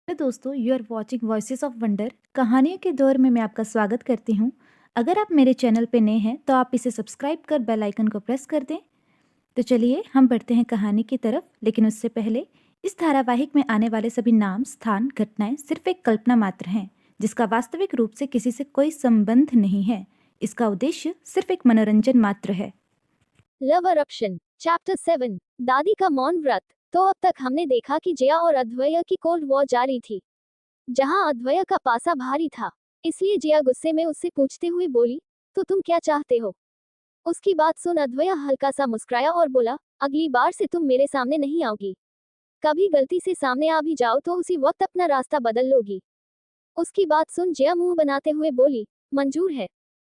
Hello दोस्तों, you are watching voices of wonder. कहानियों के दौर में मैं आपका स्वागत करती हूँ। अगर आप मेरे चैनल पे नए हैं तो आप इसे सब्सक्राइब कर बेल आइकन को प्रेस कर दें। तो चलिए हम बढ़ते हैं कहानी की तरफ, लेकिन उससे पहले इस धारावाहिक में आने वाले सभी नाम, स्थान, घटनाएं सिर्फ एक कल्पना मात्र हैं, जिसका वास्तविक रूप से किसी से कोई संबंध नहीं है। इसका उद्देश्य सिर्फ एक मनोरंजन मात्र है। लव अरप्शन चैप्टर 7 दादी का मौन व्रत। तो अब तक हमने देखा कि जया और अद्वैय की कोल्ड वॉर जारी थी, जहां अद्वैय का पासा भारी था। इसलिए जया गुस्से में उससे पूछते हुए बोली, तो तुम क्या चाहते हो? उसकी बात सुन अद्वैय हल्का सा मुस्कुराया और बोला, अगली बार से तुम मेरे सामने नहीं आओगी। कभी गलती से सामने आ भी जाओ तो उसी वक्त अपना रास्ता बदल लोगी। उसकी बात सुन जया मुंह बनाते हुए बोली, मंजूर है।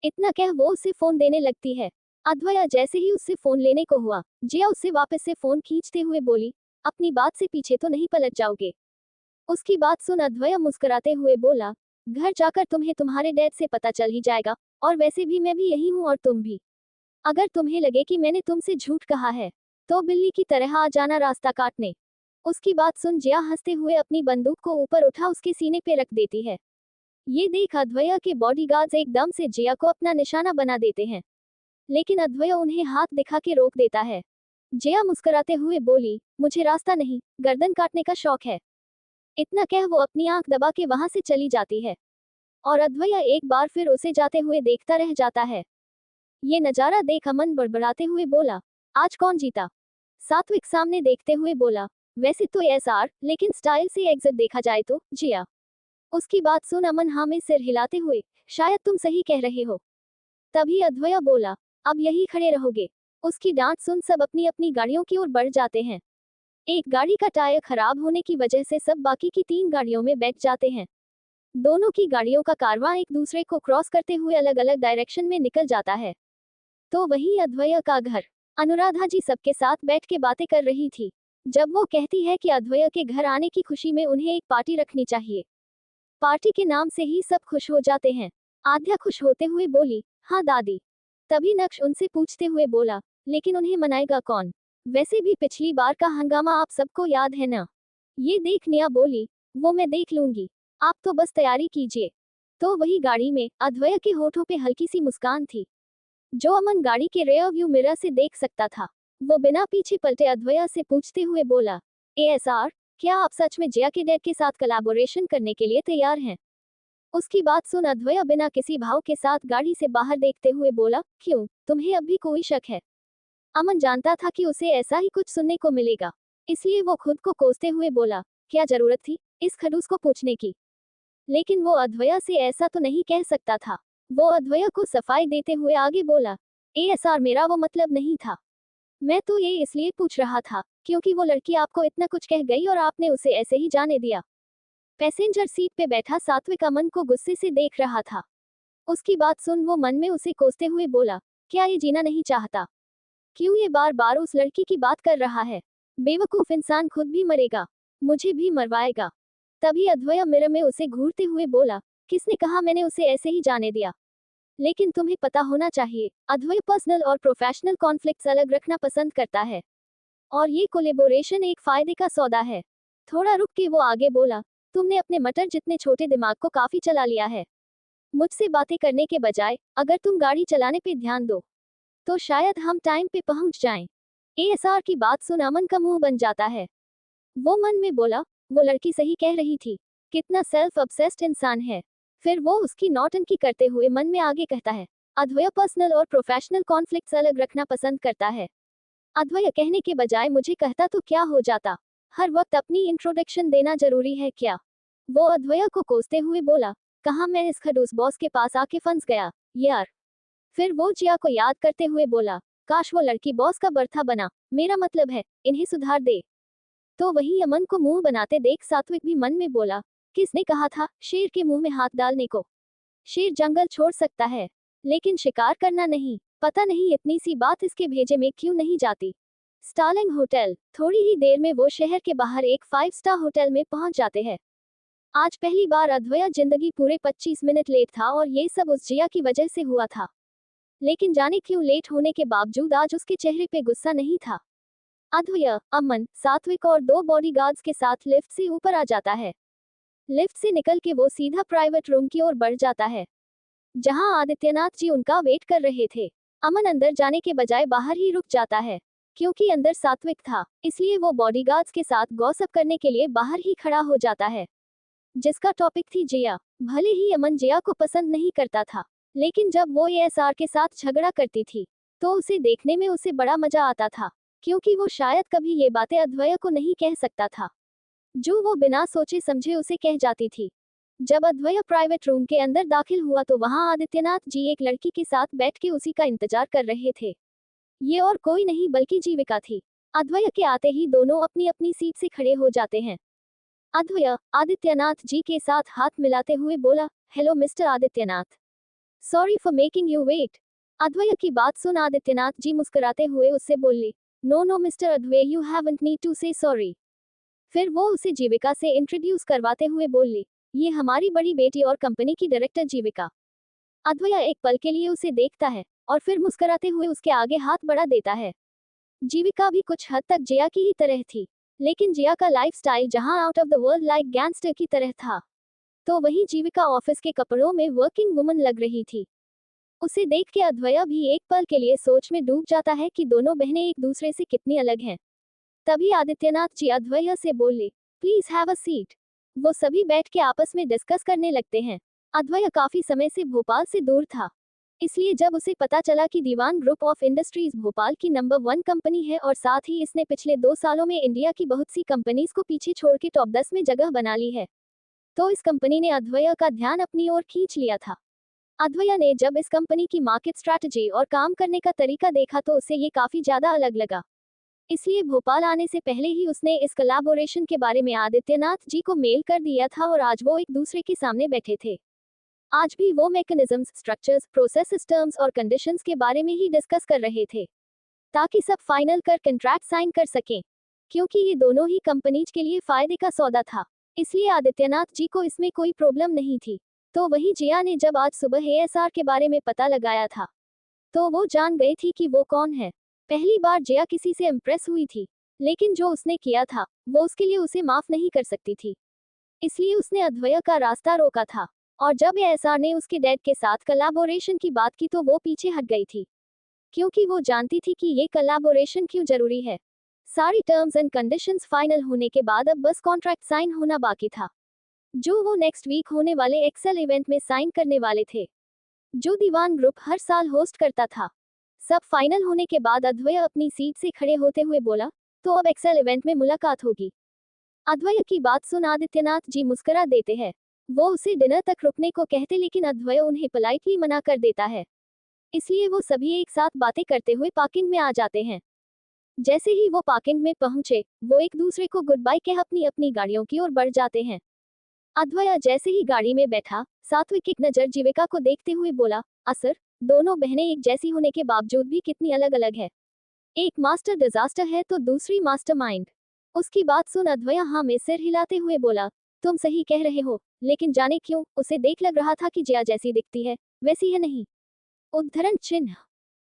इतना कह वो उसे फोन देने लगती है। अद्वैया जैसे ही उससे फोन लेने को हुआ, जिया उससे वापस से फोन खींचते हुए बोली, अपनी बात से पीछे तो नहीं पलट जाओगे? उसकी बात सुन अद्वैया मुस्कुराते हुए बोला, घर जाकर तुम्हें तुम्हारे डैड से पता चल ही जाएगा, और वैसे भी मैं भी यही हूँ और तुम भी। अगर तुम्हें लगे कि मैंने तुमसे झूठ कहा है, तो बिल्ली की तरह आ जाना रास्ता काटने। उसकी बात सुन जिया हंसते हुए अपनी बंदूक को ऊपर उठा उसके सीने पे रख देती है। ये देख अद्वैया के बॉडीगार्ड्स एकदम से जिया को अपना निशाना बना देते हैं, लेकिन अद्वैय उन्हें हाथ दिखा के रोक देता है। जया मुस्कुराते हुए बोली, मुझे रास्ता नहीं, गर्दन काटने का शौक है। इतना कह वो अपनी आंख दबा के वहां से चली जाती है, और अद्वैय एक बार फिर उसे जाते हुए देखता रह जाता है। ये नजारा देख अमन बड़बड़ाते हुए बोला, आज कौन जीता? सात्विक सामने देखते हुए बोला, वैसे तो एसआर, लेकिन स्टाइल से एग्जिट देखा जाए तो जिया। उसकी बात सुन अमन हाँ में सिर हिलाते हुए, शायद तुम सही कह रहे हो। तभी अद्वैय बोला, अब यही खड़े रहोगे? उसकी डांट सुन सब अपनी अपनी गाड़ियों की ओर बढ़ जाते हैं। एक गाड़ी का टायर खराब होने की वजह से सब बाकी की 3 गाड़ियों में बैठ जाते हैं। दोनों की गाड़ियों का कारवां एक दूसरे को क्रॉस करते हुए अलग अलग डायरेक्शन में निकल जाता है। तो वही अद्वैय का घर। अनुराधा जी सबके साथ बैठ के बातें कर रही थी, जब वो कहती है कि अद्वैय के घर आने की खुशी में उन्हें एक पार्टी रखनी चाहिए। पार्टी के नाम से ही सब खुश हो जाते हैं। आद्या खुश होते हुए बोली, हाँ दादी। तभी नक्श उनसे पूछते हुए बोला, लेकिन उन्हें मनाएगा कौन? वैसे भी पिछली बार का हंगामा आप सबको याद है ना? ये देख निया बोली, वो मैं देख लूंगी, आप तो बस तैयारी कीजिए। तो वही गाड़ी में अद्वैय के होठों पे हल्की सी मुस्कान थी, जो अमन गाड़ी के रेयर व्यू मिरर से देख सकता था। वो बिना पीछे पलटे अद्वैया से पूछते हुए बोला, एएसआर, क्या आप सच में जया के डैड के साथ कोलैबोरेशन करने के लिए तैयार हैं? उसकी बात सुन अद्वैया बिना किसी भाव के साथ गाड़ी से बाहर देखते हुए बोला, क्यों, तुम्हें अब भी कोई शक है? अमन जानता था कि उसे ऐसा ही कुछ सुनने को मिलेगा, इसलिए वो खुद को कोसते हुए बोला, क्या जरूरत थी इस खड़ूस को पूछने की? लेकिन वो अद्वैया से ऐसा तो नहीं कह सकता था। वो अद्वैया को सफाई देते हुए आगे बोला, एएसआर, मेरा वो मतलब नहीं था। मैं तो ये इसलिए पूछ रहा था क्योंकि वो लड़की आपको इतना कुछ कह गई और आपने उसे ऐसे ही जाने दिया। पैसेंजर सीट पे बैठा सात्विक अमन को गुस्से से देख रहा था। उसकी बात सुन वो मन में उसे कोसते हुए बोला, क्या ये जीना नहीं चाहता? क्यों ये बार बार उस लड़की की बात कर रहा है? बेवकूफ इंसान खुद भी मरेगा, मुझे भी मरवाएगा। तभी अद्वैया मिरर में उसे घूरते हुए बोला, किसने कहा मैंने उसे ऐसे ही जाने दिया? लेकिन तुम्हें पता होना चाहिए, अद्वैय पर्सनल और प्रोफेशनल कॉन्फ्लिक्ट्स अलग रखना पसंद करता है, और ये कोलेबोरेशन एक फायदे का सौदा है। थोड़ा रुक के वो आगे बोला, तुमने अपने मटर जितने छोटे दिमाग को काफी चला लिया है। मुझसे बातें करने के बजाय अगर तुम गाड़ी चलाने पे ध्यान दो, तो शायद हम टाइम पे पहुंच जाएं। एएसआर की बात सुन अमन का मुंह बन जाता है। वो मन में बोला, वो लड़की सही कह रही थी, कितना सेल्फ ऑब्सेस्ड इंसान है। फिर वो उसकी नौटंकी करते हुए मन में आगे कहता है, अद्वैय पर्सनल और प्रोफेशनल कॉन्फ्लिक्ट्स अलग रखना पसंद करता है। अद्वैय कहने के बजाय मुझे कहता तो क्या हो जाता? हर वक्त अपनी इंट्रोडक्शन देना जरूरी है क्या? वो अद्वैय को कोसते हुए बोला, कहाँ मैं इस खड़ूस बॉस के पास आके फंस गया यार। फिर वो जिया को याद करते हुए बोला, काश वो लड़की बॉस का बर्था बना, मेरा मतलब है, इन्हें सुधार दे। तो वही अमन को मुंह बनाते देख सात्विक भी मन में बोला, किसने कहा था शेर के मुंह में हाथ डालने को? शेर जंगल छोड़ सकता है, लेकिन शिकार करना नहीं। पता नहीं इतनी सी बात इसके भेजे में क्यों नहीं जाती। Starling hotel. थोड़ी ही देर में वो शहर के बाहर एक 5 स्टार होटल में पहुंच जाते हैं। आज पहली बार अद्वैया जिंदगी पूरे 25 मिनट लेट था, और ये सब उस जिया की वजह से हुआ था। लेकिन जाने क्यों लेट होने के बावजूद आज उसके चेहरे पे गुस्सा नहीं था। अद्वैया, अमन, सात्विक और 2 बॉडीगार्ड्स के साथ लिफ्ट से ऊपर आ जाता है। लिफ्ट से निकल के वो सीधा प्राइवेट रूम की ओर बढ़ जाता है, जहां आदित्यनाथ जी उनका वेट कर रहे थे। अमन अंदर जाने के बजाय बाहर ही रुक जाता है, क्योंकि अंदर सात्विक था, इसलिए वो बॉडीगार्ड्स के साथ गॉसिप करने के लिए बाहर ही खड़ा हो जाता है, जिसका टॉपिक थी जया। भले ही अमन जया को पसंद नहीं करता था, लेकिन जब वो एएसआर के साथ झगड़ा करती थी तो उसे देखने में उसे बड़ा मजा आता था, क्योंकि वो शायद कभी ये बातें अद्वैय को नहीं कह सकता था, जो वो बिना सोचे समझे उसे कह जाती थी। जब अद्वैय प्राइवेट रूम के अंदर दाखिल हुआ तो वहां आदित्यनाथ जी एक लड़की के साथ बैठ के उसी का इंतजार कर रहे थे। ये और कोई नहीं बल्कि जीविका थी। अद्वैय के आते ही दोनों अपनी अपनी सीट से खड़े हो जाते हैं। अद्वैय आदित्यनाथ जी के साथ हाथ मिलाते हुए बोला, hello mister Adityanath, sorry for making you wait. Advay की बात सुन आदित्यनाथ जी मुस्कुराते हुए उससे बोले, no no mister Advay, you haven't need to say sorry. फिर वो उसे जीविका से इंट्रोड्यूस करवाते हुए बोले, ये हमारी बड़ी बेटी और कंपनी की डायरेक्टर जीविका। अद्वैय एक पल के लिए उसे देखता है और फिर मुस्कुराते हुए उसके आगे हाथ बढ़ा देता है। जीविका भी कुछ हद तक जया की ही तरह थी, लेकिन जया का लाइफस्टाइल जहां out of the world like gangster की तरह था, तो वहीं जीविका ऑफिस के कपड़ों में वर्किंग वुमन लग रही थी। उसे देख के अद्वैय भी एक पल के लिए सोच में डूब जाता है कि दोनों बहनें एक दूसरे से कितनी अलग हैं। तभी आदित्यनाथ जी अद्वैय से बोले, प्लीज हैव अ सीट। वो सभी बैठ के आपस में डिस्कस करने लगते हैं। अद्वैय काफी समय से भोपाल से दूर था, इसलिए जब उसे पता चला कि दीवान ग्रुप ऑफ इंडस्ट्रीज भोपाल की नंबर 1 कंपनी है और साथ ही इसने पिछले 2 सालों में इंडिया की बहुत सी कंपनीज को पीछे छोड़ के टॉप 10 में जगह बना ली है, तो इस कंपनी ने अद्वैय का ध्यान अपनी ओर खींच लिया था। अद्वैय ने जब इस कंपनी की मार्केट स्ट्रैटेजी और काम करने का तरीका देखा तो उसे ये काफी ज्यादा अलग लगा, इसलिए भोपाल आने से पहले ही उसने इस कोलैबोरेशन के बारे में आदित्यनाथ जी को मेल कर दिया था और आज वो एक दूसरे के सामने बैठे थे। आज भी वो मैकेनिज्म्स, स्ट्रक्चर्स, प्रोसेस, सिस्टम्स और कंडीशंस के बारे में ही डिस्कस कर रहे थे, ताकि सब फाइनल कर कॉन्ट्रैक्ट साइन कर सकें, क्योंकि ये दोनों ही कंपनीज के लिए फायदे का सौदा था, इसलिए आदित्यनाथ जी को इसमें कोई प्रॉब्लम नहीं थी। तो वही जिया ने जब आज सुबह एएसआर के बारे में पता लगाया था, तो वो जान गई थी कि वो कौन है। पहली बार जया किसी से इम्प्रेस हुई थी, लेकिन जो उसने किया था वो उसके लिए उसे माफ नहीं कर सकती थी, इसलिए उसने अद्वैय का रास्ता रोका था। और जब एएसआर ने उसके डैड के साथ कोलैबोरेशन की बात की तो वो पीछे हट गई थी, क्योंकि वो जानती थी कि ये कोलैबोरेशन क्यों जरूरी है। सारी टर्म्स एंड कंडीशंस फाइनल होने के बाद अब बस कॉन्ट्रैक्ट साइन होना बाकी था, जो वो नेक्स्ट वीक होने वाले एक्सेल इवेंट में साइन करने वाले थे, जो दीवान ग्रुप हर साल होस्ट करता था। सब फाइनल होने के बाद अद्वैय अपनी सीट से खड़े होते हुए बोला, तो अब एक्सेल इवेंट में मुलाकात होगी। अद्वैय की बात सुन आदित्यनाथ जी मुस्कुरा देते हैं। वो उसे डिनर तक रुकने को कहते, लेकिन अद्वैय उन्हें पोलाइटली मना कर देता है, इसलिए वो सभी एक साथ बातें करते हुए पार्किंग में आ जाते हैं। जैसे ही वो पार्किंग में पहुंचे, वो एक दूसरे को गुड बाय कह अपनी अपनी गाड़ियों की ओर बढ़ जाते हैं। अद्वैय जैसे ही गाड़ी में बैठा, सात्विक एक नजर जीविका को देखते हुए बोला, असर, दोनों बहनें एक जैसी होने के बावजूद भी कितनी अलग अलग है। एक मास्टर डिजास्टर है तो दूसरी मास्टरमाइंड। उसकी बात सुन अद्वैय हाँ में सिर हिलाते हुए बोला, तुम सही कह रहे हो, लेकिन जाने क्यों उसे देख लग रहा था कि जया जैसी दिखती है वैसी है नहीं। उद्धरण चिन्ह।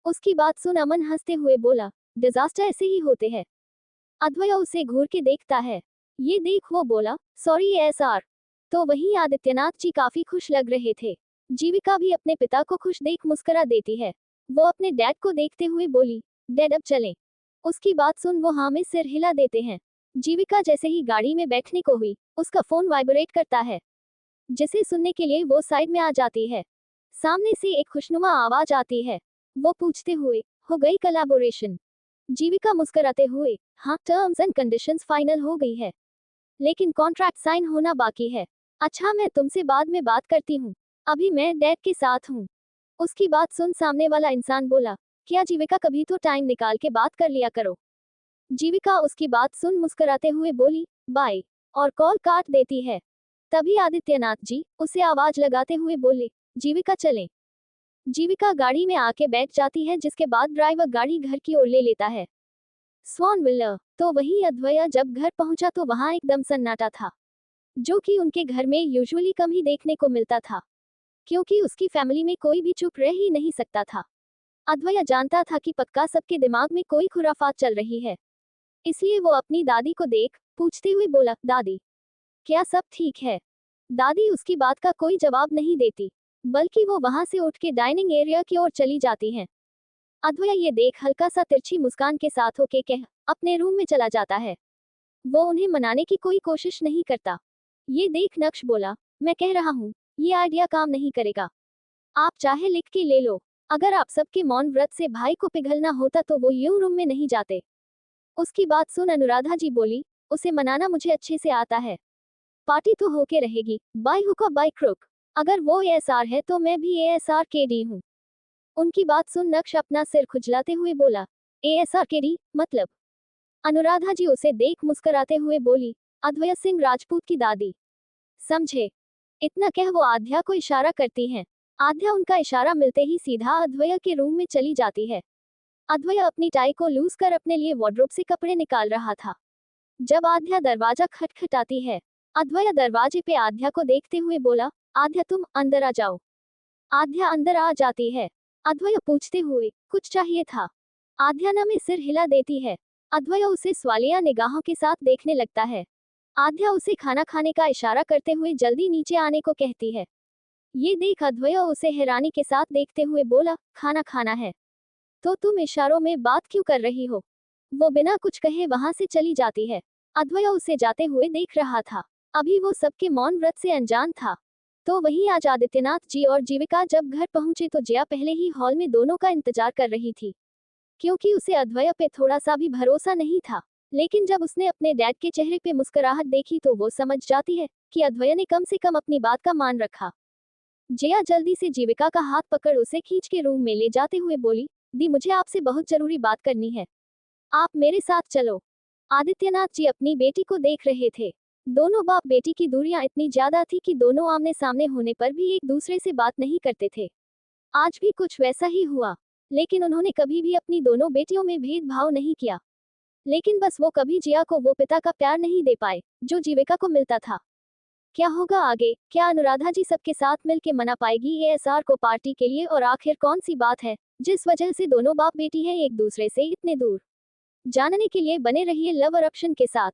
उसकी बात सुन अमन हंसते हुए बोला, डिजास्टर ऐसे ही होते हैं। अद्वैय उसे घूर के देखता है। ये देख वो बोला, सॉरी एसआर। तो वहीं आदित्यनाथ जी काफी खुश लग रहे थे। जीविका भी अपने पिता को खुश देख मुस्कुरा देती है। वो अपने डैड को देखते हुए बोली, डैड अब चलें। उसकी बात सुन वो हाँ में सिर हिला देते हैं। जीविका जैसे ही गाड़ी में बैठने को हुई, उसका फोन वाइब्रेट करता है, जिसे सुनने के लिए वो साइड में आ जाती है। सामने से एक खुशनुमा आवाज आती है। वो पूछते हुए, हो गई कोलैबोरेशन? जीविका मुस्कुराते हुए, हाँ, टर्म्स एंड कंडीशंस फाइनल हो गई है, लेकिन कॉन्ट्रैक्ट साइन होना बाकी है। अच्छा, मैं तुमसे बाद में बात करती हूँ, अभी मैं डैड के साथ हूँ। उसकी बात सुन सामने वाला इंसान बोला, क्या जीविका कभी तो टाइम निकाल के बात कर लिया करो। जीविका उसकी बात सुन मुस्कुराते हुए बोली, बाय, और कॉल काट देती है। तभी आदित्यनाथ जी उसे आवाज लगाते हुए बोले, जीविका चलें। जीविका गाड़ी में आके बैठ जाती है, जिसके बाद ड्राइवर गाड़ी घर की ओर ले लेता है। स्वान विला। तो वही अद्वैय जब घर पहुंचा तो वहां एकदम सन्नाटा था, जो कि उनके घर में यूजुअली कम ही देखने को मिलता था, क्योंकि उसकी फैमिली में कोई भी चुप रह ही नहीं सकता था। अद्वैय जानता था कि पक्का सबके दिमाग में कोई खुराफात चल रही है, इसलिए वो अपनी दादी को देख पूछते हुए बोला, दादी, क्या सब ठीक है? दादी उसकी बात का कोई जवाब नहीं देती, बल्कि वो वहां से उठ के डाइनिंग एरिया की ओर चली जाती हैं। अद्वैय ये देख हल्का सा तिरछी मुस्कान के साथ होके कह अपने रूम में चला जाता है। वो उन्हें मनाने की कोई कोशिश नहीं करता। ये देख नक्श बोला, मैं कह रहा हूँ, ये आइडिया काम नहीं करेगा। आप चाहे लिख के ले लो। अगर आप सबके मौन व्रत से भाई को पिघलना होता तो वो यूं रूम में नहीं जाते। उसकी बात सुन अनुराधा जी बोली, उसे मनाना मुझे अच्छे से आता है। पार्टी तो होके रहेगी, बाय हुक और बाय क्रुक। अगर वो एएसआर है तो मैं भी एएसआर के डी हूँ। उनकी बात सुन नक्श अपना सिर खुजलाते हुए बोला, एएसआर के डी मतलब? अनुराधा जी उसे देख मुस्कुराते हुए बोली, अद्वैय सिंह राजपूत की दादी। समझे? इतना कह वो आध्या को इशारा करती हैं। आध्या उनका इशारा मिलते ही सीधा अद्वैय के रूम में चली जाती है। अद्वैय अपनी टाई को लूज कर अपने लिए वार्डरोब से कपड़े निकाल रहा था। जब आध्या दरवाजा खटखटाती है, अद्वैय दरवाजे पे आध्या को देखते हुए बोला, आध्या तुम अंदर आ जाओ। आध्या अंदर आ जाती है। अद्वैय पूछते हुए, कुछ चाहिए था? आध्या ना में सिर हिला देती है। अद्वैय उसे सवालिया निगाहों के साथ देखने लगता है। आध्या उसे खाना खाने का इशारा करते हुए जल्दी नीचे आने को कहती है। ये देख अद्वैय उसे हैरानी के साथ देखते हुए बोला, खाना खाना है तो तुम इशारों में बात क्यों कर रही हो? वो बिना कुछ कहे वहां से चली जाती है। अद्वैय उसे जाते हुए देख रहा था। अभी वो सबके मौन व्रत से अनजान था। तो वहीं आज आदित्यनाथ जी और जीविका जब घर पहुंचे तो जया पहले ही हॉल में दोनों का इंतजार कर रही थी। क्योंकि उसे अद्वैय पे थोड़ा सा भी भरोसा नहीं था, लेकिन जब उसने अपने डैड के चेहरे पे मुस्कुराहट देखी तो वो समझ जाती है कि अद्वैय ने कम से कम अपनी बात का मान रखा। जया जल्दी से जीविका का हाथ पकड़ उसे खींच के रूम में ले जाते हुए बोली, दी मुझे आपसे बहुत जरूरी बात करनी है, आप मेरे साथ चलो। आदित्यनाथ जी अपनी बेटी को देख रहे थे। दोनों बाप बेटी की दूरियां इतनी ज्यादा थी कि दोनों आमने सामने होने पर भी एक दूसरे से बात नहीं करते थे। आज भी कुछ वैसा ही हुआ, लेकिन उन्होंने कभी भी अपनी दोनों बेटियों में भेदभाव नहीं किया। लेकिन बस वो कभी जिया को वो पिता का प्यार नहीं दे पाए जो जीविका को मिलता था। क्या होगा आगे? क्या अनुराधा जी सबके साथ मिलके मना पाएगी एएसआर को पार्टी के लिए? और आखिर कौन सी बात है जिस वजह से दोनों बाप बेटी हैं एक दूसरे से इतने दूर? जानने के लिए बने रहिए लव अरप्शन के साथ।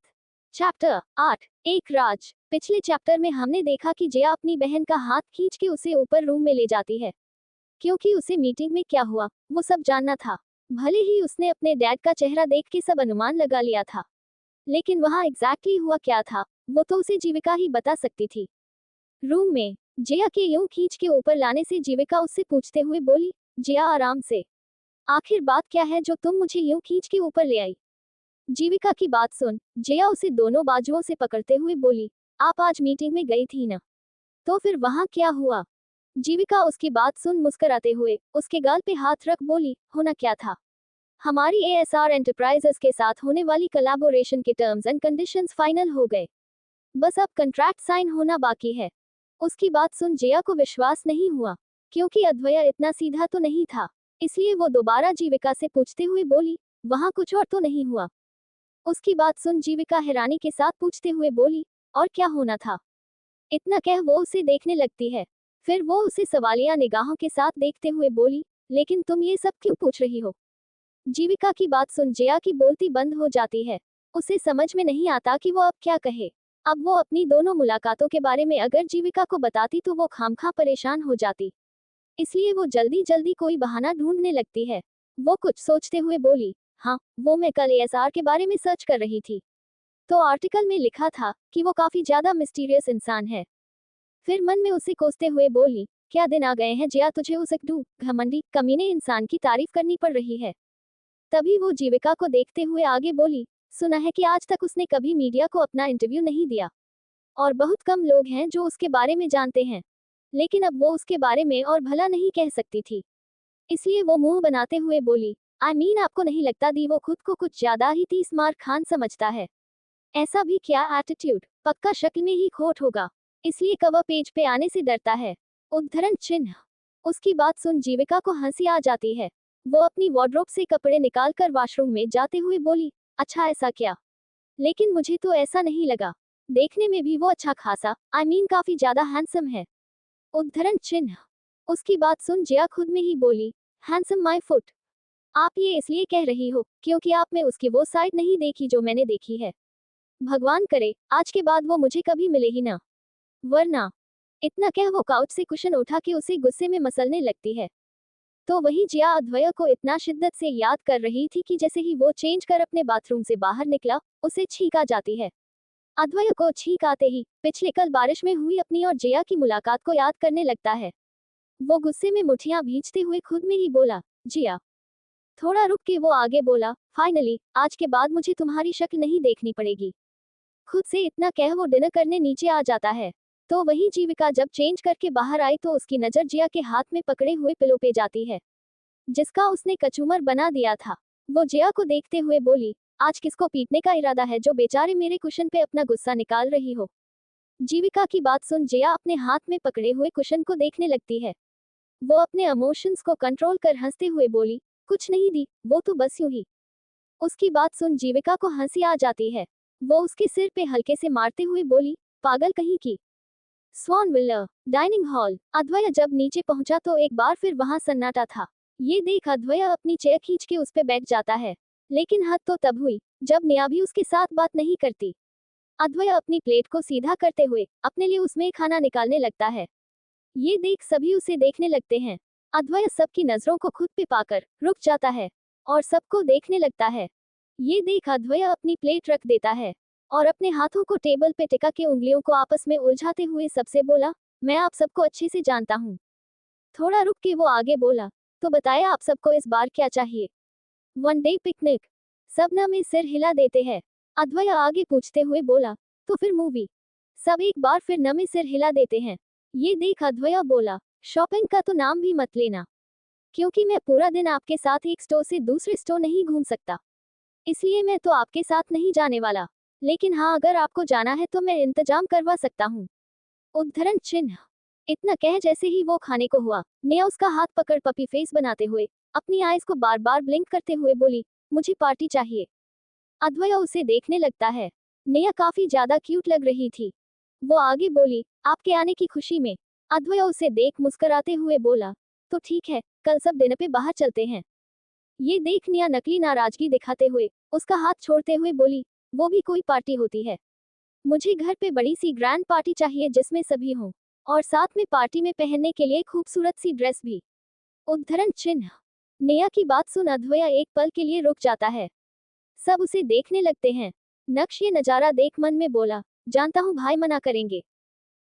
चैप्टर 8, एक राज। पिछले चैप्टर में हमने देखा कि जया अपनी बहन का हाथ खींच के उसे ऊपर रूम में ले जाती है, क्योंकि उसे मीटिंग में क्या हुआ वो सब जानना था। भले ही उसने अपने डैड का चेहरा देख के सब अनुमान लगा लिया था, लेकिन वहां एग्जैक्टली हुआ क्या था वो तो उसे जीविका ही बता सकती थी। रूम में जया के यूं खींच के ऊपर लाने से जीविका उससे पूछते हुए बोली, जया आराम से, आखिर बात क्या है जो तुम मुझे यूं खींच के ऊपर ले आई? जीविका की बात सुन जया उसे दोनों बाजुओं से पकड़ते हुए बोली, आप आज मीटिंग में गई थी ना? तो फिर वहां क्या हुआ? जीविका उसकी बात सुन मुस्कुराते हुए उसके गाल पे हाथ रख बोली, होना क्या था? हमारी एएसआर एंटरप्राइजेस के साथ होने वाली कोलैबोरेशन के टर्म्स एंड कंडीशंस फाइनल हो गए। बस अब कॉन्ट्रैक्ट साइन होना बाकी है। उसकी बात सुन जया को विश्वास नहीं हुआ, क्योंकि अद्वैय इतना सीधा तो नहीं था। इसलिए वो दोबारा जीविका से पूछते हुए बोली, वहां कुछ और तो नहीं हुआ? उसकी बात सुन जीविका हैरानी के साथ पूछते हुए बोली, और क्या होना था? इतना कह वो उसे देखने लगती है। फिर वो उसे सवालिया निगाहों के साथ देखते हुए बोली, लेकिन तुम ये सब क्यों पूछ रही हो? जीविका की बात सुन जया की बोलती बंद हो जाती है। उसे समझ में नहीं आता कि वो अब क्या कहे। अब वो अपनी दोनों मुलाकातों के बारे में अगर जीविका को बताती तो वो खामखा परेशान हो जाती। इसलिए वो जल्दी जल्दी कोई बहाना ढूंढने लगती है। वो कुछ सोचते हुए बोली, हाँ वो मैं कल एएसआर के बारे में सर्च कर रही थी, तो आर्टिकल में लिखा था कि वो काफी ज्यादा मिस्टीरियस इंसान है। फिर मन में उसे कोसते हुए बोली, क्या दिन आ गए हैं जया तुझे उस एकटू घमंडी कमीने इंसान की तारीफ करनी पड़ रही है? तभी वो जीविका को देखते हुए आगे बोली, सुना है कि आज तक उसने कभी मीडिया को अपना इंटरव्यू नहीं दिया, और बहुत कम लोग हैं जो उसके बारे में जानते हैं। लेकिन अब वो उसके बारे में और भला नहीं कह सकती थी, इसलिए वो मुंह बनाते हुए बोली, आपको नहीं लगता दी वो खुद को कुछ ज्यादा ही 30 मार खान समझता है? ऐसा भी क्या एटीट्यूड, पक्का शक्ल में ही खोट होगा, इसलिए कवर पेज पे आने से डरता है। उद्धरण चिन्ह। उसकी बात सुन जीविका को हंसी आ जाती है। वो अपनी वार्डरोब से कपड़े निकालकर वॉशरूम में जाते हुए बोली, अच्छा ऐसा क्या? लेकिन मुझे तो ऐसा नहीं लगा, देखने में भी वो अच्छा खासा काफी ज्यादा हैंडसम है। उद्धरण चिन्ह। उसकी बात सुन जया खुद में ही बोली, हैंडसम माय फुट? आप ये इसलिए कह रही हो क्योंकि आप में उसकी वो साइड नहीं देखी जो मैंने देखी है? भगवान करे आज के बाद वो मुझे कभी मिले ही ना। वरना। इतना कह वो काउच से कुशन उठा के उसे गुस्से में मसलने लगती है। तो वही जिया अद्वैया को इतना शिद्दत से याद कर रही थी कि जैसे ही वो चेंज कर अपने बाथरूम से बाहर निकला, उसे छींक आ जाती है। अद्वैया को छींक आते ही पिछले कल बारिश में हुई अपनी और जिया की मुलाकात को याद करने लगता है। वो गुस्से में मुठियां भींचते हुए खुद में ही बोला, जिया। थोड़ा रुक के वो आगे बोला, फाइनली आज के बाद मुझे तुम्हारी शक्ल नहीं देखनी पड़ेगी। खुद से इतना कह वो डिनर करने नीचे आ जाता है। तो वही जीविका जब चेंज करके बाहर आई तो उसकी नजर जिया के हाथ में पकड़े हुए पिलो पे जाती है, जिसका उसने कचूमर बना दिया था। वो जिया को देखते हुए बोली, आज किसको पीटने का इरादा है जो बेचारे मेरे कुशन पे अपना गुस्सा निकाल रही हो। जीविका की बात सुन जिया अपने हाथ में पकड़े हुए कुशन को देखने लगती है। वो अपने इमोशंस को कंट्रोल कर हंसते हुए बोली, कुछ नहीं दी, वो तो बस यूं ही। उसकी बात सुन जीविका को हंसी आ जाती है। वो उसके सिर पे हल्के से मारते हुए बोली, पागल कहीं की। स्वान विला डाइनिंग हॉल। अद्वैया जब नीचे पहुंचा तो एक बार फिर वहां सन्नाटा था। ये देख अद्वैया अपनी चेयर खींच के उस पे बैठ जाता है। लेकिन हद तो तब हुई जब नेहा भी उसके साथ बात नहीं करती। अद्वैया अपनी प्लेट को सीधा करते हुए अपने लिए उसमें खाना निकालने लगता है। ये देख सभी उसे देखने लगते हैं। अद्वैया सबकी नजरों को खुद पे पाकर रुक जाता है और सबको देखने लगता है। ये देख अद्वैया अपनी प्लेट रख देता है और अपने हाथों को टेबल पे टिका के उंगलियों को आपस में उलझाते हुए सबसे बोला, मैं आप सबको अच्छे से जानता हूँ। थोड़ा रुक के वो आगे बोला, तो बताया आप सबको इस बार क्या चाहिए। One day picnic. सब न में सिर हिला देते हैं। अद्वैया आगे पूछते हुए बोला, तो फिर मूवी। सब एक बार फिर न में सिर हिला देते हैं। ये देख अद्वैया बोला, शॉपिंग का तो नाम भी मत लेना, क्योंकि मैं पूरा दिन आपके साथ एक स्टोर से दूसरे स्टोर नहीं घूम सकता, इसलिए मैं तो आपके साथ नहीं जाने वाला। लेकिन हाँ, अगर आपको जाना है तो मैं इंतजाम करवा सकता हूँ। उद्धरण चिन्ह। इतना कह जैसे ही वो खाने को हुआ, नेहा उसका हाथ पकड़ पपी फेस बनाते हुए अपनी आईज को बार बार ब्लिंक करते हुए बोली, मुझे पार्टी चाहिए। अद्वैया उसे देखने लगता है। नेहा काफी ज्यादा क्यूट लग रही थी। वो आगे बोली, आपके आने की खुशी में। अद्वैया उसे देख मुस्कुराते हुए बोला, तो ठीक है, कल सब डिनर पे बाहर चलते हैं। ये देख नेहा नकली नाराजगी दिखाते हुए उसका हाथ छोड़ते हुए बोली, वो भी कोई पार्टी होती है। मुझे घर पे बड़ी सी ग्रैंड पार्टी चाहिए जिसमें सभी हों, और साथ में पार्टी में पहनने के लिए खूबसूरत सी ड्रेस भी। उद्धरण चिन्ह। नेहा की बात सुन अद्वैया एक पल के लिए रुक जाता है। सब उसे देखने लगते हैं। नक्श ये नजारा देख मन में बोला, जानता हूँ भाई मना करेंगे।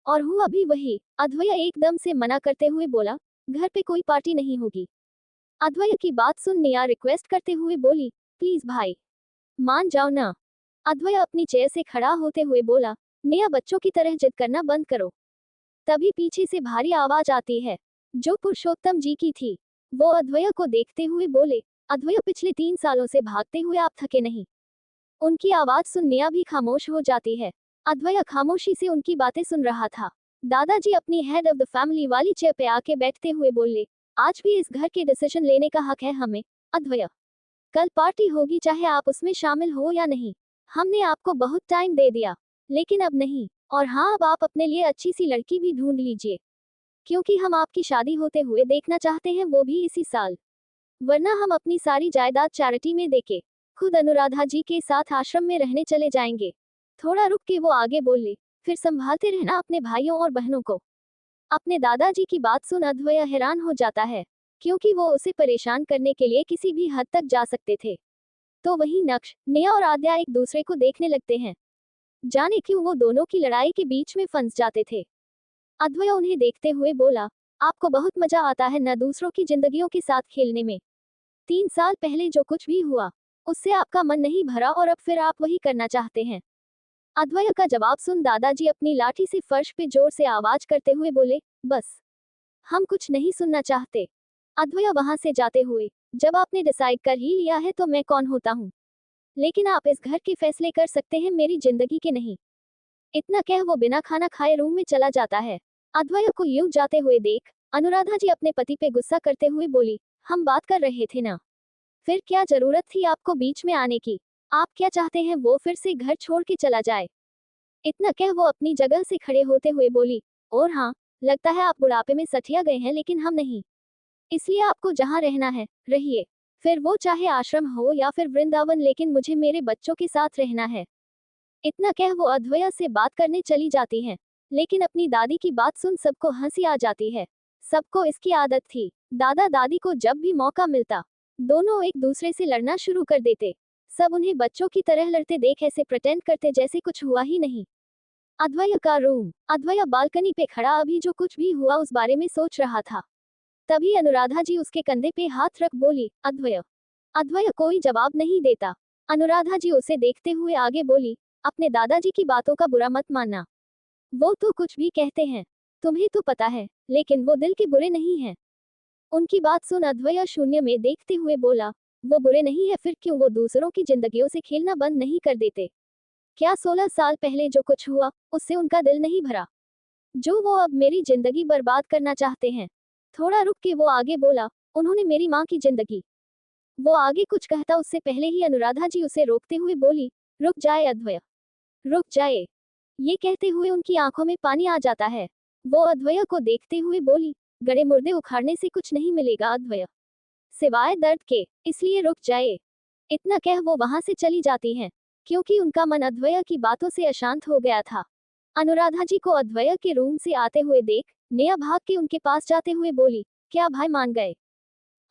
और हुआ भी वही। अद्वैया एकदम से मना करते हुए बोला, घर पे कोई पार्टी नहीं होगी। अद्वैया की बात सुन नेहा रिक्वेस्ट करते हुए बोली, प्लीज भाई, मान जाओ ना। अद्वैया अपनी चेयर से खड़ा होते हुए बोला, नेहा बच्चों की तरह जिद करना बंद करो। तभी पीछे से भारी आवाज आती है, जो पुरुषोत्तम जी की थी। वो अद्वैया को देखते हुए बोले, अद्वैया पिछले 3 सालों से भागते हुए आप थके नहीं। उनकी आवाज सुन नेहा भी खामोश हो जाती है। अद्वैया खामोशी से उनकी बातें सुन रहा था। दादाजी अपनी हेड ऑफ द फैमिली वाली चेयर पे आके बैठते हुए बोले, आज भी इस घर के डिसीजन लेने का हक है हमें। अद्वैया, कल पार्टी होगी चाहे आप उसमें शामिल हो या नहीं। हमने आपको बहुत टाइम दे दिया, लेकिन अब नहीं। और हाँ, अब आप अपने लिए अच्छी सी लड़की भी ढूंढ लीजिए, क्योंकि हम आपकी शादी होते हुए देखना चाहते हैं, वो भी इसी साल। वरना हम अपनी सारी जायदाद चैरिटी में देके खुद अनुराधा जी के साथ आश्रम में रहने चले जाएंगे। थोड़ा रुक के वो आगे बोले, फिर संभालते रहना अपने भाइयों और बहनों को। अपने दादाजी की बात सुन अद्वैया हैरान हो जाता है, क्योंकि वो उसे परेशान करने के लिए किसी भी हद तक जा सकते थे। तो वही नक्श, नेहा और आद्या एक दूसरे को देखने लगते हैं। जाने क्यों वो दोनों की लड़ाई के बीच में फंस जाते थे। अद्वैया उन्हें देखते हुए बोला, आपको बहुत मजा आता है न दूसरों की जिंदगियों के साथ खेलने में। 3 साल पहले जो कुछ भी हुआ, उससे आपका मन नहीं भरा और अब फिर आप वही करना चाहते हैं। अद्वैया का जवाब सुन दादाजी अपनी लाठी से फर्श पे जोर से आवाज करते हुए बोले, बस, हम कुछ नहीं सुनना चाहते। अद्वैया वहां से जाते हुए, जब आपने डिसाइड कर ही लिया है तो मैं कौन होता हूँ, लेकिन आप इस घर के फैसले कर सकते हैं, मेरी जिंदगी के नहीं। इतना कह वो बिना खाना खाए रूम में चला जाता है। अद्वैया को यूं जाते हुए देख अनुराधा जी अपने पति पे गुस्सा करते हुए बोली, हम बात कर रहे थे ना, फिर क्या जरूरत थी आपको बीच में आने की। आप क्या चाहते हैं वो फिर से घर छोड़ के चला जाए। इतना कह वो अपनी जगह से खड़े होते हुए बोली, और हाँ, लगता है आप बुढ़ापे में सठिया गए हैं, लेकिन हम नहीं, इसलिए आपको जहाँ रहना है रहिए, फिर वो चाहे आश्रम हो या फिर वृंदावन, लेकिन मुझे मेरे बच्चों के साथ रहना है। इतना कह वो अद्वैया से बात करने चली जाती हैं। लेकिन अपनी दादी की बात सुन सबको हंसी आ जाती है। सबको इसकी आदत थी। दादा दादी को जब भी मौका मिलता दोनों एक दूसरे से लड़ना शुरू कर देते। सब उन्हें बच्चों की तरह लड़ते देख ऐसे प्रेटेंड करते जैसे कुछ हुआ ही नहीं। अद्वैय का रूम। अद्वैय बालकनी पे खड़ा अभी जो कुछ भी हुआ उस बारे में सोच रहा था। तभी अनुराधा जी उसके कंधे पे हाथ रख बोली, अद्वैय। अद्वैय कोई जवाब नहीं देता। अनुराधा जी उसे देखते हुए आगे बोली, अपने दादाजी की बातों का बुरा मत मानना। वो तो कुछ भी कहते हैं, तुम्हें तो पता है, लेकिन वो दिल के बुरे नहीं हैं। उनकी बात सुन अद्वैय शून्य में देखते हुए बोला, वो बुरे नहीं है फिर क्यों वो दूसरों की जिंदगियों से खेलना बंद नहीं कर देते? क्या 16 साल पहले जो कुछ हुआ उससे उनका दिल नहीं भरा, जो वो अब मेरी जिंदगी बर्बाद करना चाहते हैं? थोड़ा रुक के वो आगे बोला, उन्होंने मेरी माँ की जिंदगी। वो आगे कुछ कहता उससे पहले ही अनुराधा जी उसे रोकते हुए बोली, रुक जाए अद्वैय, रुक जाए। ये कहते हुए उनकी आंखों में पानी आ जाता है। वो अद्वैय को देखते हुए बोली, गड़े मुर्दे उखाड़ने से कुछ नहीं मिलेगा अद्वैय, सिवाय दर्द के, इसलिए रुक जाए। इतना कह वो वहां से चली जाती हैं, क्योंकि उनका मन अद्वैय की बातों से अशांत हो गया था। अनुराधा जी को अद्वैय के रूम से आते हुए देख नेहा भाग के उनके पास जाते हुए बोली, क्या भाई मान गए?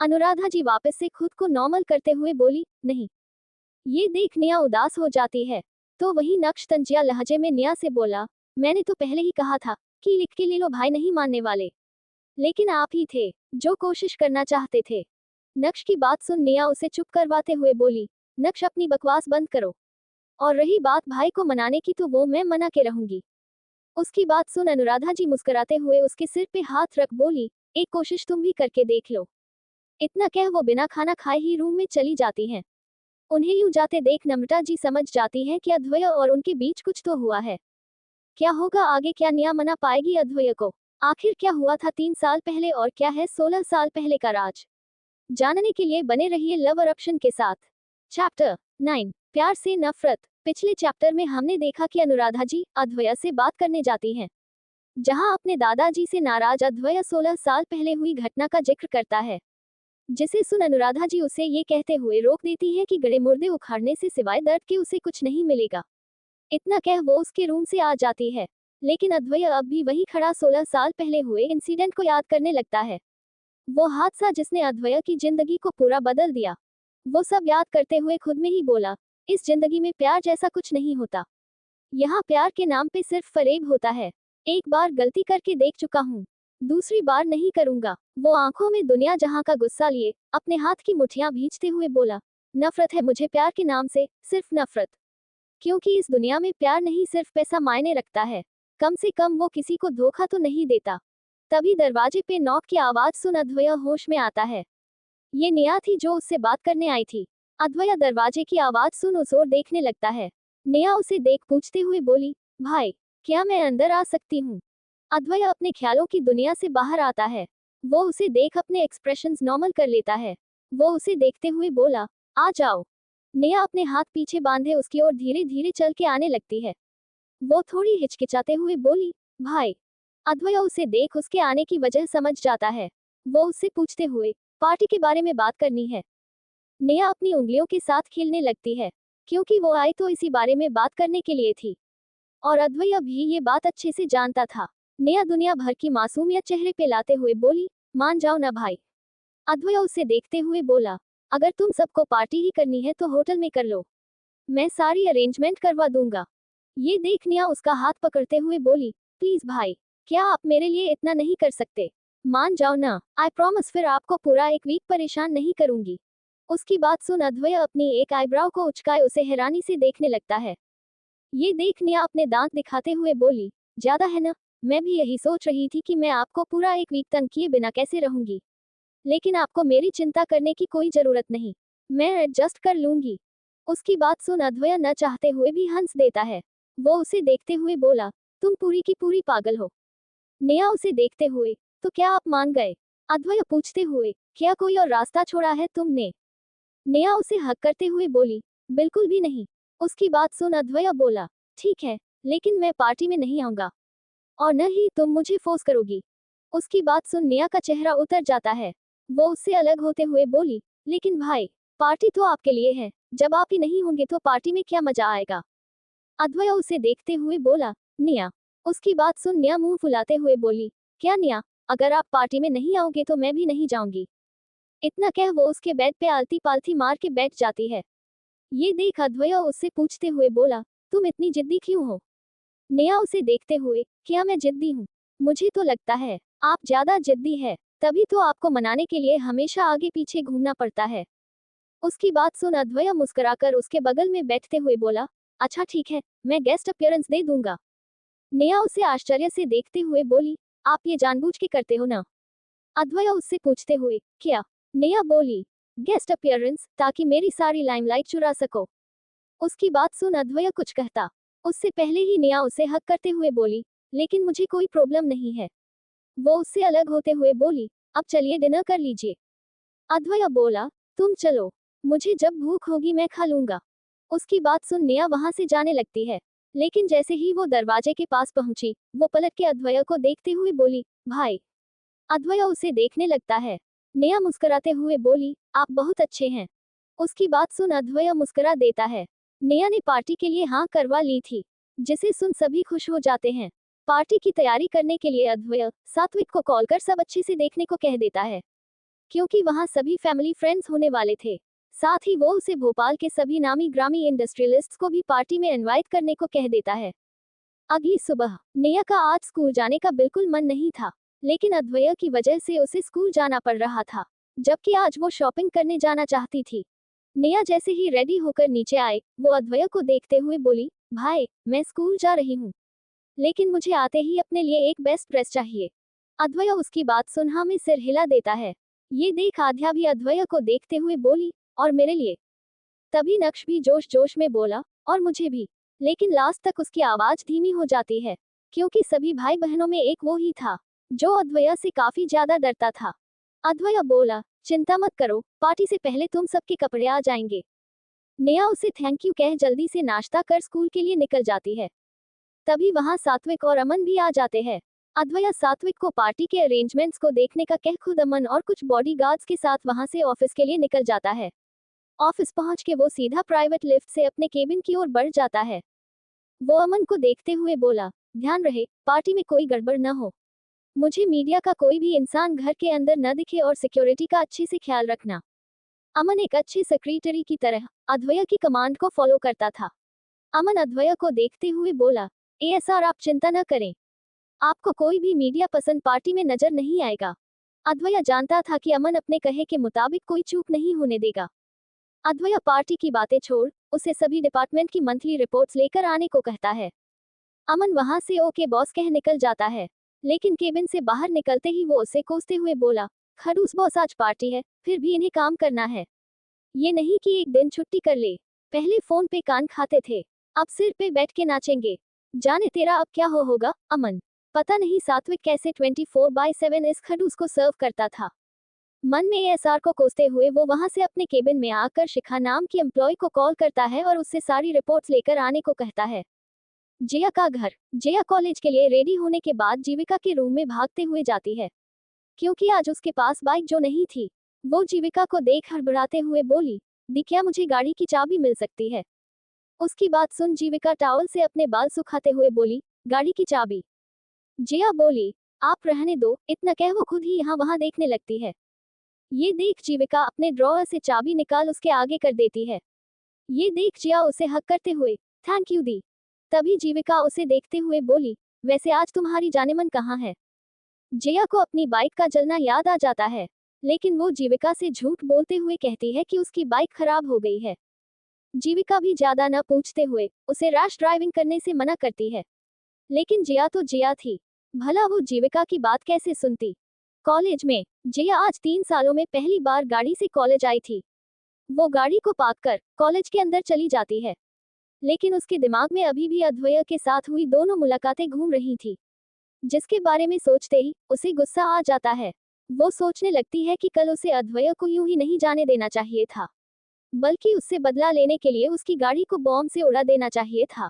अनुराधा जी वापस से खुद को नॉर्मल करते हुए बोली, नहीं। ये देख नेहा उदास हो जाती है। तो वही नक्श तंजिया लहजे में नेहा से बोला, मैंने तो पहले ही कहा था कि लिख के ले लो, भाई नहीं मानने वाले, लेकिन आप ही थे जो कोशिश करना चाहते थे। नक्श की बात सुन नेहा उसे चुप करवाते हुए बोली, नक्श अपनी बकवास बंद करो, और रही बात भाई को मनाने की तो वो मैं मना के रहूंगी। उसकी बात सुन अनुराधा जी मुस्कुराते हुए उसके सिर पे हाथ रख बोली, एक कोशिश तुम भी करके देख लो। इतना कह वो बिना खाना खाए ही रूम में चली जाती हैं। उन्हें यूं जाते देख नम्रता जी समझ जाती है कि अद्वैय और उनके बीच कुछ तो हुआ है। क्या होगा आगे, क्या नेहा मना पाएगी अद्वैय को? आखिर क्या हुआ था 3 साल पहले और क्या है 16 साल पहले का राज? जानने के लिए बने रहिए लव अरप्शन के साथ। चैप्टर 9, प्यार से नफरत। पिछले चैप्टर में हमने देखा कि अनुराधा जी अद्वैय से बात करने जाती हैं, जहां अपने दादाजी से नाराज अद्वैय 16 साल पहले हुई घटना का जिक्र करता है, जिसे सुन अनुराधा जी उसे ये कहते हुए रोक देती है कि गड़े मुर्दे उखाड़ने से सिवाय दर्द के उसे कुछ नहीं मिलेगा। इतना कह वो उसके रूम से आ जाती है, लेकिन अद्वैय अब भी वही खड़ा 16 साल पहले हुए इंसिडेंट को याद करने लगता है। वो हादसा जिसने अद्वैय की जिंदगी को पूरा बदल दिया। वो सब याद करते हुए खुद में ही बोला, इस जिंदगी में प्यार जैसा कुछ नहीं होता। यहाँ प्यार के नाम पे सिर्फ फरेब होता है। एक बार गलती करके देख चुका हूँ, दूसरी बार नहीं करूंगा। वो आंखों में दुनिया जहां का गुस्सा लिए अपने हाथ की मुठ्ठियां भींचते हुए बोला, नफरत है मुझे प्यार के नाम से, सिर्फ नफरत। क्योंकि इस दुनिया में प्यार नहीं सिर्फ पैसा मायने रखता है। कम से कम वो किसी को धोखा तो नहीं देता। तभी दरवाजे पे नॉक की आवाज सुन अद्वैय होश में आता है। ये नेहा थी जो उससे बात करने आई थी। अद्वैय दरवाजे की आवाज सुन उस ओर देखने लगता है। नेहा उसे देख पूछते हुए बोली, भाई क्या मैं अंदर आ सकती हूँ? अद्वैय अपने ख्यालों की दुनिया से बाहर आता है। वो उसे देख अपने एक्सप्रेशंस नॉर्मल कर लेता है। वो उसे देखते हुए बोला, आ जाओ। नेहा अपने हाथ पीछे बांधे उसकी ओर धीरे धीरे चल के आने लगती है। वो थोड़ी हिचकिचाते हुए बोली, भाई। अद्वैय उसे देख उसके आने की वजह समझ जाता है। वो उससे पूछते हुए, पार्टी के बारे में बात करनी है? नेहा अपनी उंगलियों के साथ खेलने लगती है, क्योंकि वो आई तो इसी बारे में बात करने के लिए थी, और अद्वैय भी ये बात अच्छे से जानता था। नेहा दुनिया भर की मासूमियत चेहरे पे लाते हुए बोली, मान जाओ ना भाई। अद्वैय उसे देखते हुए बोला, अगर तुम सबको पार्टी ही करनी है तो होटल में कर लो, मैं सारी अरेंजमेंट करवा दूंगा। ये देख नेहा उसका हाथ पकड़ते हुए बोली, प्लीज भाई, क्या आप मेरे लिए इतना नहीं कर सकते? मान जाओ ना, आई प्रॉमिस फिर आपको पूरा एक वीक परेशान नहीं करूंगी। उसकी बात सुन अद्वैय अपनी एक आईब्राव को उचकाए उसे हैरानी से देखने लगता है। ये देख नेहा अपने दांत दिखाते हुए बोली, ज्यादा है ना? मैं भी यही सोच रही थी कि मैं आपको पूरा एक वीक तंग किए बिना कैसे रहूंगी, लेकिन आपको मेरी चिंता करने की कोई जरूरत नहीं, मैं एडजस्ट कर लूंगी। उसकी बात सुन अद्वैय न चाहते हुए भी हंस देता है। वो उसे देखते हुए बोला, तुम पूरी की पूरी पागल हो। नेहा उसे देखते हुए, तो क्या आप मान गए? अद्वैय पूछते हुए, क्या कोई और रास्ता छोड़ा है तुमने? नेहा उसे हक करते हुए बोली, बिल्कुल भी नहीं। उसकी बात सुन अद्वैय बोला, ठीक है, लेकिन मैं पार्टी में नहीं आऊंगा, और न ही तुम मुझे फोर्स करोगी। उसकी बात सुन नेहा का चेहरा उतर जाता है। वो उससे अलग होते हुए बोली, लेकिन भाई, पार्टी तो आपके लिए है, जब आप ही नहीं होंगे तो पार्टी में क्या मजा आएगा? अद्वैय उसे देखते हुए बोला, नेहा, उसकी बात सुन नेहा मुंह फुलाते हुए बोली, क्या नेहा, अगर आप पार्टी में नहीं आओगे तो मैं भी नहीं जाऊंगी। इतना कह वो उसके बेड पे आलती पालती मार के बैठ जाती है। ये देख अद्वैय उससे पूछते हुए बोला, तुम इतनी जिद्दी क्यों हो? नेहा उसे देखते हुए, क्या मैं जिद्दी हूँ? मुझे तो लगता है आप ज्यादा जिद्दी है, तभी तो आपको मनाने के लिए हमेशा आगे पीछे घूमना पड़ता है। उसकी बात सुन अद्वैय मुस्कुराकर उसके बगल में बैठते हुए बोला, अच्छा ठीक है, मैं गेस्ट अपीयरेंस दे दूंगा। नेहा उसे आश्चर्य से देखते हुए बोली, आप ये जानबूझ के करते हो ना? अद्वैय उससे पूछते हुए, क्या? नेहा बोली, गेस्ट अपीयरेंस, ताकि मेरी सारी लाइमलाइट चुरा सको। उसकी बात सुन अद्वैय कुछ कहता उससे पहले ही नेहा उसे हक करते हुए बोली, लेकिन मुझे कोई प्रॉब्लम नहीं है। वो उससे अलग होते हुए बोली, अब चलिए डिनर कर लीजिए। अद्वैय बोला, तुम चलो, मुझे जब भूख होगी मैं खा लूंगा। उसकी बात सुन नेहा वहां से जाने लगती है, लेकिन जैसे ही वो दरवाजे के पास पहुंची, वो पलट के अद्वैय को देखते हुए बोली, भाई। अद्वैय उसे देखने लगता है। नेहा मुस्कुराते हुए बोली, आप बहुत अच्छे हैं। उसकी बात सुन अद्वैय मुस्कुरा देता है। नेहा ने पार्टी के लिए हाँ करवा ली थी, जिसे सुन सभी खुश हो जाते हैं। पार्टी की तैयारी करने के लिए अद्वैय सात्विक को कॉल कर सब अच्छे से देखने को कह देता है, क्योंकि वहां सभी फैमिली फ्रेंड्स होने वाले थे। साथ ही वो उसे भोपाल के सभी नामी ग्रामी इंडस्ट्रियलिस्ट्स को भी पार्टी में इनवाइट करने को कह देता है। अगली सुबह नेहा का आज स्कूल जाने का बिल्कुल मन नहीं था, लेकिन अद्वैय की वजह से उसे स्कूल जाना पड़ रहा था, जबकि आज वो शॉपिंग करने जाना चाहती थी। नेहा जैसे ही रेडी होकर नीचे आए, वो अद्वैय को देखते हुए बोली, भाई, मैं स्कूल जा रही हूँ, लेकिन मुझे आते ही अपने लिए एक बेस्ट ड्रेस चाहिए। अद्वैय उसकी बात सुन हाँ में सिर हिला देता है। ये देख आध्या भी अद्वैय को देखते हुए बोली, और मेरे लिए? तभी नक्श भी जोश जोश में बोला, और मुझे भी। लेकिन लास्ट तक उसकी आवाज धीमी हो जाती है, क्योंकि सभी भाई बहनों में एक वो ही था जो अद्वैय से काफी ज्यादा डरता था। अद्वैय बोला, चिंता मत करो, पार्टी से पहले तुम सबके कपड़े आ जाएंगे। नेहा उसे थैंक यू कह जल्दी से नाश्ता कर स्कूल के लिए निकल जाती है। तभी वहां सात्विक और अमन भी आ जाते हैं। अद्वैय सात्विक को पार्टी के अरेंजमेंट्स को देखने का कह खुद अमन और कुछ बॉडीगार्ड्स के साथ वहां से ऑफिस के लिए निकल जाता है। ऑफिस पहुंच के वो सीधा प्राइवेट लिफ्ट से अपने केबिन की ओर बढ़ जाता है। वो अमन को देखते हुए बोला, ध्यान रहे, पार्टी में कोई गड़बड़ न हो। मुझे मीडिया का कोई भी इंसान घर के अंदर न दिखे और सिक्योरिटी का अच्छे से ख्याल रखना। अमन एक अच्छे सेक्रेटरी की तरह अद्वैय की कमांड को फॉलो करता था। अमन अद्वैय को देखते हुए बोला, एएसआर आप चिंता न करें, आपको कोई भी मीडिया पसंद पार्टी में नजर नहीं आएगा। अद्वैय जानता था कि अमन अपने कहे के मुताबिक कोई चूक नहीं होने देगा। अद्वैय पार्टी की बातें छोड़ उसे सभी डिपार्टमेंट की मंथली रिपोर्ट्स लेकर आने को कहता है। अमन वहां से ओके बॉस कह निकल जाता है, लेकिन केबिन से बाहर निकलते ही वो उसे कोसते हुए बोला, खड़ूस बॉस, आज पार्टी है, फिर भी इन्हें काम करना है। ये नहीं कि एक दिन छुट्टी कर ले। पहले फोन पे कान खाते थे, अब सिर पे बैठ के नाचेंगे। जाने तेरा अब क्या होगा अमन। पता नहीं सात्विक कैसे 24/7 इस खड़ूस को सर्व करता था। मन में एएसआर को कोसते हुए वो वहां से अपने केबिन में आकर शिखा नाम की एम्प्लॉय को कॉल करता है और उससे सारी रिपोर्ट्स लेकर आने को कहता है। जिया का घर। जिया कॉलेज के लिए रेडी होने के बाद जीविका के रूम में भागते हुए जाती है, क्योंकि आज उसके पास बाइक जो नहीं थी। वो जीविका को देख हड़बड़ाते हुए बोली, दी क्या मुझे गाड़ी की चाबी मिल सकती है? उसकी बात सुन जीविका टॉवल से अपने बाल सुखाते हुए बोली, गाड़ी की चाबी? जिया बोली, आप रहने दो। इतना कह वो खुद ही यहाँ वहां देखने लगती है। ये देख जीविका अपने ड्रॉअर से चाबी निकाल उसके आगे कर देती है। ये देख जिया उसे हक करते हुए, थैंक यू दी। तभी जीविका उसे देखते हुए बोली, वैसे आज तुम्हारी जाने मन कहाँ है? जिया को अपनी बाइक का जलना याद आ जाता है, लेकिन वो जीविका से झूठ बोलते हुए कहती है कि उसकी बाइक खराब हो गई है। जीविका भी ज्यादा न पूछते हुए उसे रैश ड्राइविंग करने से मना करती है, लेकिन जिया तो जिया थी, भला वो जीविका की बात कैसे सुनती। कॉलेज में जिया आज 3 सालों में पहली बार गाड़ी से कॉलेज आई थी। वो गाड़ी को पार्क कर कॉलेज के अंदर चली जाती है, लेकिन उसके दिमाग में अभी भी अद्वैय के साथ हुई दोनों मुलाकातें घूम रही थी, जिसके बारे में सोचते ही उसे गुस्सा आ जाता है। वो सोचने लगती है कि कल उसे अद्वैय को यूं ही नहीं जाने देना चाहिए था, बल्कि उससे बदला लेने के लिए उसकी गाड़ी को बॉम्ब से उड़ा देना चाहिए था।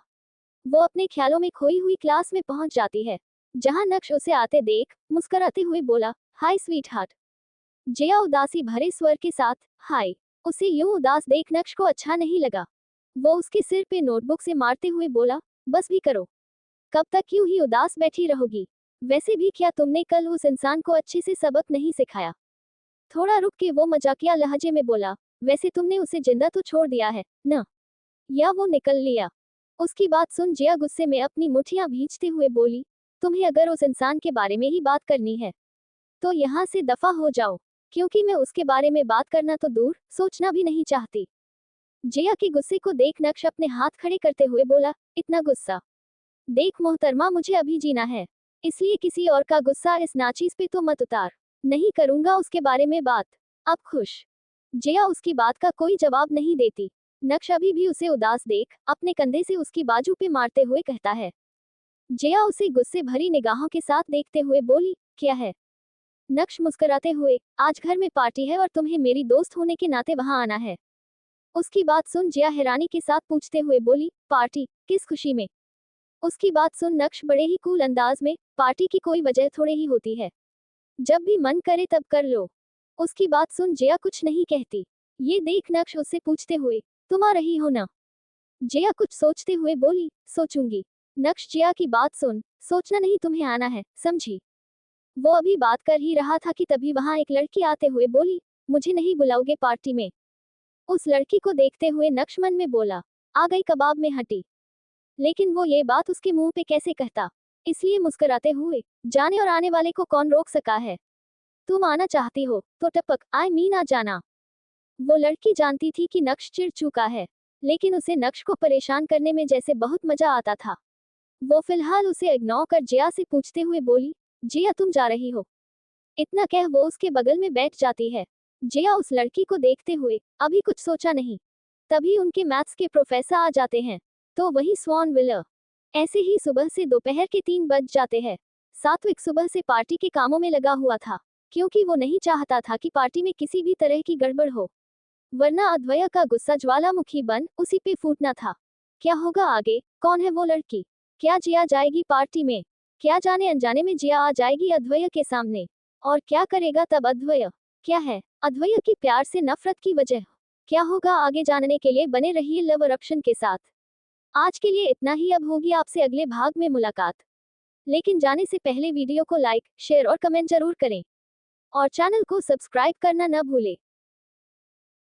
वो अपने ख्यालों में खोई हुई क्लास में पहुंच जाती है, जहां नक्श उसे आते देख मुस्कुराते हुए बोला, हाय स्वीट हार्ट। जिया उदासी भरे स्वर के साथ, हाय। उसे यूं उदास देख नक्श को अच्छा नहीं लगा। वो उसके सिर पे नोटबुक से मारते हुए बोला, बस भी करो। कब तक यूं ही उदास बैठी रहोगी? वैसे भी क्या तुमने कल उस इंसान को अच्छे से सबक नहीं सिखाया? थोड़ा रुक के वो मजाकिया लहजे में बोला, वैसे तुमने उसे जिंदा तो छोड़ दिया है न, या वो निकल लिया? उसकी बात सुन जिया गुस्से में अपनी मुठ्ठियां भींचते हुए बोली, तुम्हें अगर उस इंसान के बारे में ही बात करनी है तो यहाँ से दफा हो जाओ, क्योंकि मैं उसके बारे में बात करना तो दूर, सोचना भी नहीं चाहती। जिया के गुस्से को देख नक्श अपने हाथ खड़े करते हुए बोला, इतना गुस्सा? देख मोहतरमा, मुझे अभी जीना है, इसलिए किसी और का गुस्सा इस नाचीज पे तो मत उतार। नहीं करूंगा उसके बारे में बात। अब खुश? जिया उसकी बात का कोई जवाब नहीं देती। नक्श अभी भी उसे उदास देख अपने कंधे से उसकी बाजू पे मारते हुए कहता है। जिया उसे गुस्से भरी निगाहों के साथ देखते हुए बोली, क्या है? नक्श मुस्कुराते हुए, आज घर में पार्टी है और तुम्हें मेरी दोस्त होने के नाते वहां आना है। उसकी बात सुन जिया हैरानी के साथ पूछते हुए बोली, पार्टी? किस खुशी में? उसकी बात सुन नक्श बड़े ही कूल अंदाज में, पार्टी की कोई वजह थोड़े ही होती है, जब भी मन करे तब कर लो। उसकी बात सुन जिया कुछ नहीं कहती। ये देख नक्श उससे पूछते हुए, तुम आ रही हो ना? जिया कुछ सोचते हुए बोली, सोचूंगी। नक्श जिया की बात सुन, सोचना नहीं, तुम्हें आना है, समझी? वो अभी बात कर ही रहा था कि तभी वहां एक लड़की आते हुए बोली, मुझे नहीं बुलाओगे पार्टी में? उस लड़की को देखते हुए नक्श मन में बोला, आ गई कबाब में हटी। लेकिन वो ये बात उसके मुंह पे कैसे कहता, इसलिए मुस्कुराते हुए, जाने और आने वाले को कौन रोक सका है? तुम आना चाहती हो तो टपक आई मीन आ जाना। वो लड़की जानती थी कि नक्श चिढ़ चुका है, लेकिन उसे नक्श को परेशान करने में जैसे बहुत मजा आता था। वो फिलहाल उसे इग्नोर कर जिया से पूछते हुए बोली, जिया तुम जा रही हो? इतना कह वो उसके बगल में बैठ जाती है। जिया उस लड़की को देखते हुए अभी कुछ सोचा नहीं, तभी उनके मैथ्स के प्रोफेसर आ जाते हैं। तो वही स्वॉन विलर। ऐसे ही सुबह से दोपहर के 3 बज जाते हैं। सात्विक सुबह से पार्टी के कामों में लगा हुआ था, क्योंकि वो नहीं चाहता था कि पार्टी में किसी भी तरह की गड़बड़ हो, वरना अद्वैया का गुस्सा ज्वालामुखी बन उसी पे फूटना था। क्या होगा आगे? कौन है वो लड़की? क्या जिया जाएगी पार्टी में? क्या जाने अनजाने में जिया आ जाएगी अद्वैया के सामने? और क्या करेगा तब अद्वैया? क्या है अद्वैया की प्यार से नफरत की वजह? क्या होगा आगे जानने के लिए बने रहिए लव अरप्शन के साथ। आज के लिए इतना ही, अब होगी आपसे अगले भाग में मुलाकात। लेकिन जाने से पहले वीडियो को लाइक, शेयर और कमेंट जरूर करें, और चैनल को सब्सक्राइब करना न भूलें।